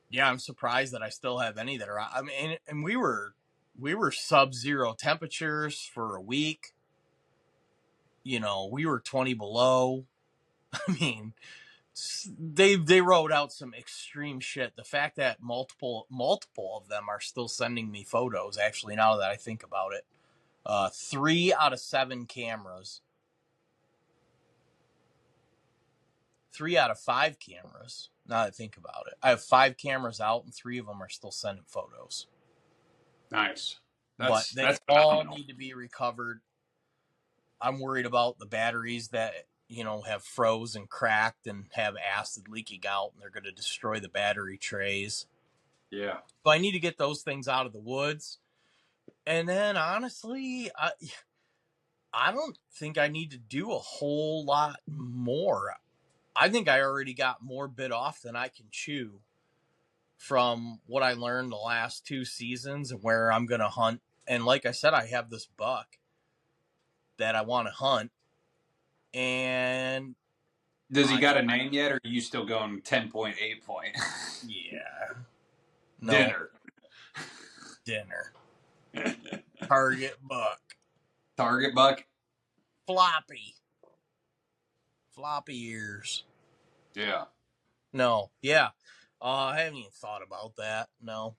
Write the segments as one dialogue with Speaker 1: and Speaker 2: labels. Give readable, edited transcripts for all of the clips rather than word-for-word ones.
Speaker 1: Yeah, I'm surprised that I still have any that are. I mean, and we were sub-zero temperatures for a week. We were 20 below. I mean, they wrote out some extreme shit. The fact that multiple of them are still sending me photos. Actually, now that I think about it, 3 out of 7 cameras, 3 out of 5 cameras. Now that I think about it, I have 5 cameras out, and 3 of them are still sending photos.
Speaker 2: Nice.
Speaker 1: But they
Speaker 2: That's
Speaker 1: all
Speaker 2: phenomenal.
Speaker 1: need to be recovered. I'm worried about the batteries that have froze and cracked and have acid leaking out, and they're going to destroy the battery trays.
Speaker 2: Yeah.
Speaker 1: So I need to get those things out of the woods. And then honestly, I don't think I need to do a whole lot more. I think I already got more bit off than I can chew from what I learned the last 2 seasons and where I'm going to hunt. And like I said, I have this buck that I want to hunt. And
Speaker 2: Does he got a name yet, or are you still going 10.8 point?
Speaker 1: yeah, no,
Speaker 2: Dinner.
Speaker 1: dinner. Target buck.
Speaker 2: Target buck?
Speaker 1: Floppy ears.
Speaker 2: Yeah.
Speaker 1: No, yeah. I haven't even thought about that. No.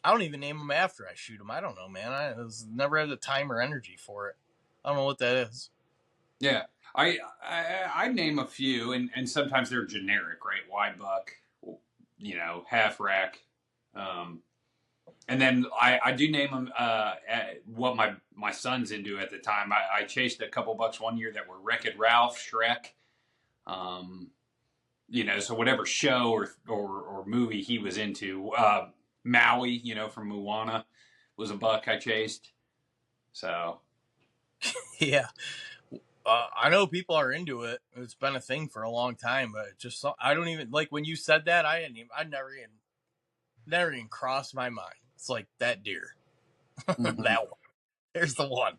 Speaker 1: I don't even name them after I shoot them. I don't know, man. I never had the time or energy for it. I don't know what that is.
Speaker 2: Yeah. I name a few, and sometimes they're generic, right? Wide buck, half rack. And then I do name them what my son's into at the time. I chased a couple bucks one year that were Wreck-It Ralph, Shrek. So whatever show or movie he was into, Maui, from Moana, was a buck I chased. So
Speaker 1: Yeah. I know people are into it. It's been a thing for a long time, but I don't even like when you said that. I never even crossed my mind. It's like that deer,
Speaker 2: mm-hmm.
Speaker 1: that one. There's the one.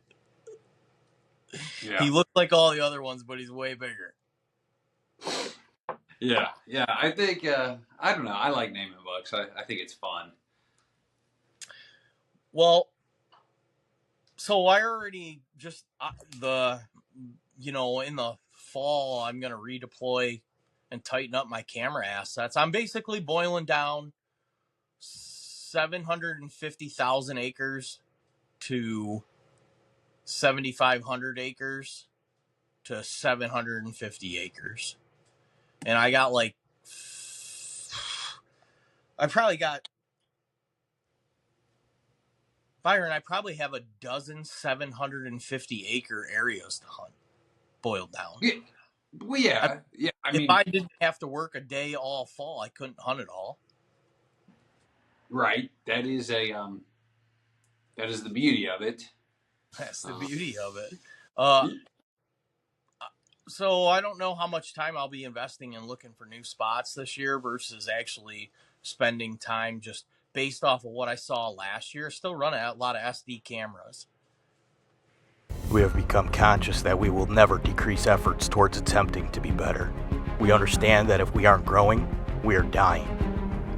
Speaker 2: Yeah,
Speaker 1: He looks like all the other ones, but he's way bigger.
Speaker 2: yeah. I think I don't know. I like naming bucks. I think it's fun.
Speaker 1: Well, so I already just in the fall I'm gonna redeploy and tighten up my camera assets. I'm basically boiling down 750,000 acres to 7,500 acres to 750 acres. And I got I probably got, Byron, I probably have a dozen 750-acre areas to hunt, boiled down.
Speaker 2: Yeah, well, yeah. I
Speaker 1: If
Speaker 2: mean,
Speaker 1: I didn't have to work a day all fall, I couldn't hunt it all.
Speaker 2: right. That is the beauty of it.
Speaker 1: That's the
Speaker 2: Uh,
Speaker 1: beauty of it. Uh, so I don't know how much time I'll be investing in looking for new spots this year versus actually spending time just based off of what I saw last year. Still running a lot of SD cameras.
Speaker 3: We have become conscious that we will never decrease efforts towards attempting to be better. We understand that if we aren't growing, we are dying.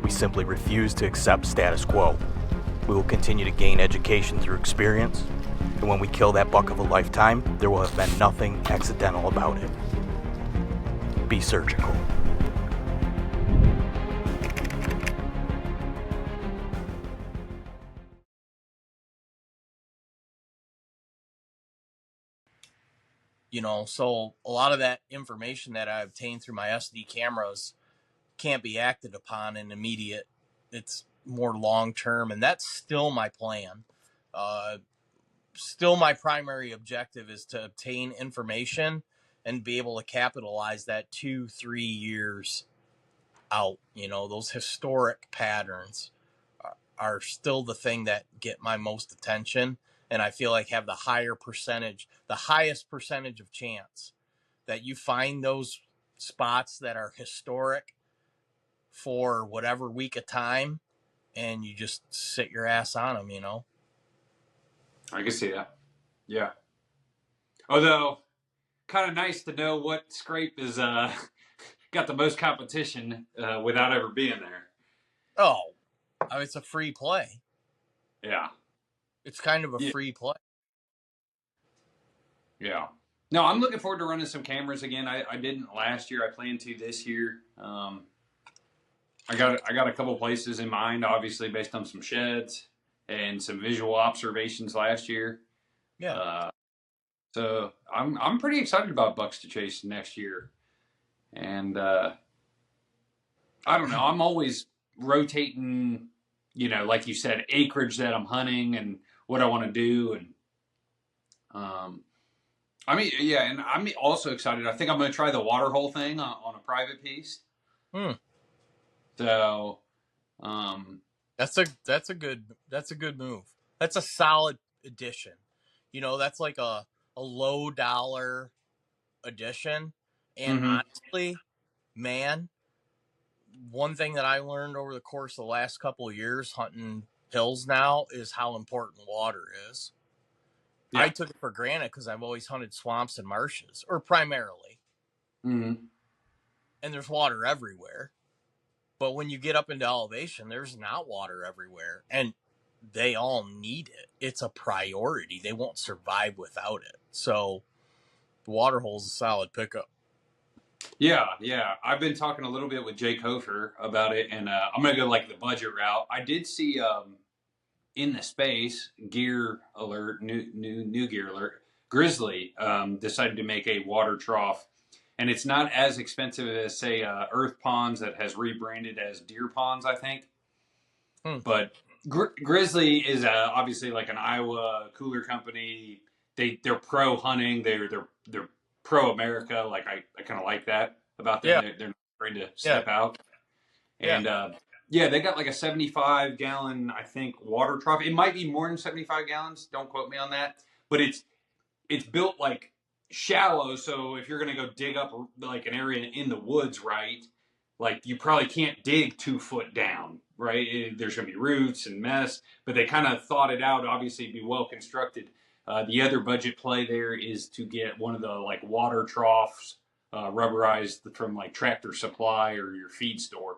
Speaker 3: We simply refuse to accept status quo. We will continue to gain education through experience, and when we kill that buck of a lifetime, there will have been nothing accidental about it. Be surgical.
Speaker 1: So a lot of that information that I obtained through my SD cameras can't be acted upon in immediate. It's more long term, and that's still my plan. Still, my primary objective is to obtain information and be able to capitalize that 2-3 years out. Those historic patterns are still the thing that get my most attention, and I feel like have the highest percentage of chance that you find those spots that are historic for whatever week of time, and you just sit your ass on them.
Speaker 2: I can see that. Yeah. Although, kind of nice to know what scrape is got the most competition without ever being there.
Speaker 1: Oh, I mean, it's a free play.
Speaker 2: Yeah.
Speaker 1: It's kind of a free play.
Speaker 2: Yeah. No, I'm looking forward to running some cameras again. I didn't last year. I plan to this year. I got a couple places in mind, obviously based on some sheds and some visual observations last year.
Speaker 1: Yeah.
Speaker 2: So I'm pretty excited about bucks to chase next year. And I don't know. I'm always rotating, like you said, acreage that I'm hunting and what I want to do. And I mean, yeah, and I'm also excited. I think I'm going to try the water hole thing on a private piece. So,
Speaker 1: that's a good move. That's a solid addition. That's like a low dollar addition. And honestly, man, one thing that I learned over the course of the last couple of years hunting hills now is how important water is. Yeah. I took it for granted because I've always hunted swamps and marshes, or primarily. And there's water everywhere. But when you get up into elevation, there's not water everywhere. And they all need it. It's a priority. They won't survive without it. So the water hole's a solid pickup.
Speaker 2: Yeah. I've been talking a little bit with Jake Hofer about it, and I'm going to go like the budget route. I did see in the space, gear alert, new gear alert, Grizzly decided to make a water trough. And it's not as expensive as, say, Earth Ponds that has rebranded as Deer Ponds, I think. But Grizzly is obviously like an Iowa cooler company. They're pro hunting. They're pro America. Like I kind of like that about them. Yeah. They're not afraid to step out. And they got like a 75-gallon, I think, water trough. It might be more than 75 gallons. Don't quote me on that. But it's built like shallow, so if you're going to go dig up like an area in the woods, right, like you probably can't dig 2 foot down, right? There's going to be roots and mess, but they kind of thought it out. Obviously it'd be well constructed. The other budget play there is to get one of the like water troughs rubberized from like Tractor Supply or your feed store.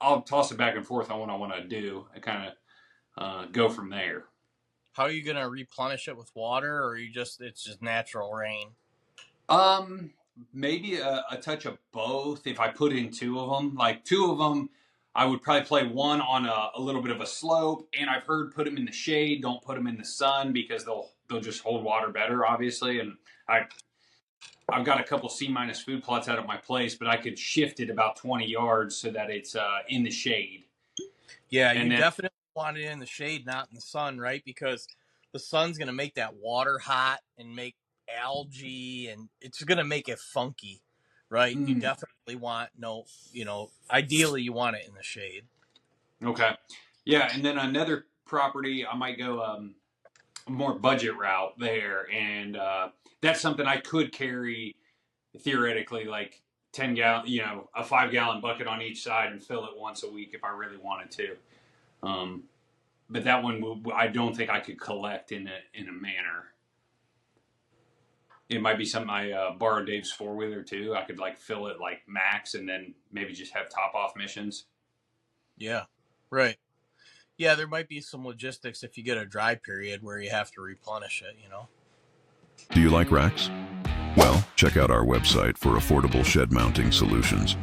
Speaker 2: I'll toss it back and forth on what I want to do and kind of go from there.
Speaker 1: How are you going to replenish it with water, or it's just natural rain?
Speaker 2: Maybe a touch of both. If I put in 2 of them, like 2 of them, I would probably play one on a little bit of a slope. And I've heard put them in the shade. Don't put them in the sun because they'll just hold water better, obviously. And I've got a couple C- food plots out at my place, but I could shift it about 20 yards so that it's in the shade.
Speaker 1: Yeah, and definitely want it in the shade, not in the sun, right? Because the sun's going to make that water hot and make algae, and it's going to make it funky, right? You definitely want ideally you want it in the shade.
Speaker 2: Okay. Yeah, and then another property, I might go a more budget route there, and that's something I could carry theoretically like 10 gallon, a 5-gallon bucket on each side and fill it once a week if I really wanted to. But that one, I don't think I could collect in a manner. It might be something I borrow Dave's 4-wheeler too. I could like fill it like max and then maybe just have top off missions.
Speaker 1: Yeah, right. Yeah, there might be some logistics if you get a dry period where you have to replenish it,
Speaker 4: Do you like racks? Well, check out our website for affordable shed mounting solutions.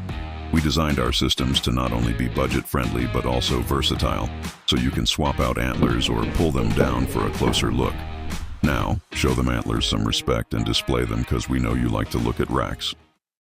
Speaker 4: We designed our systems to not only be budget-friendly but also versatile, so you can swap out antlers or pull them down for a closer look. Now, show them antlers some respect and display them because we know you like to look at racks.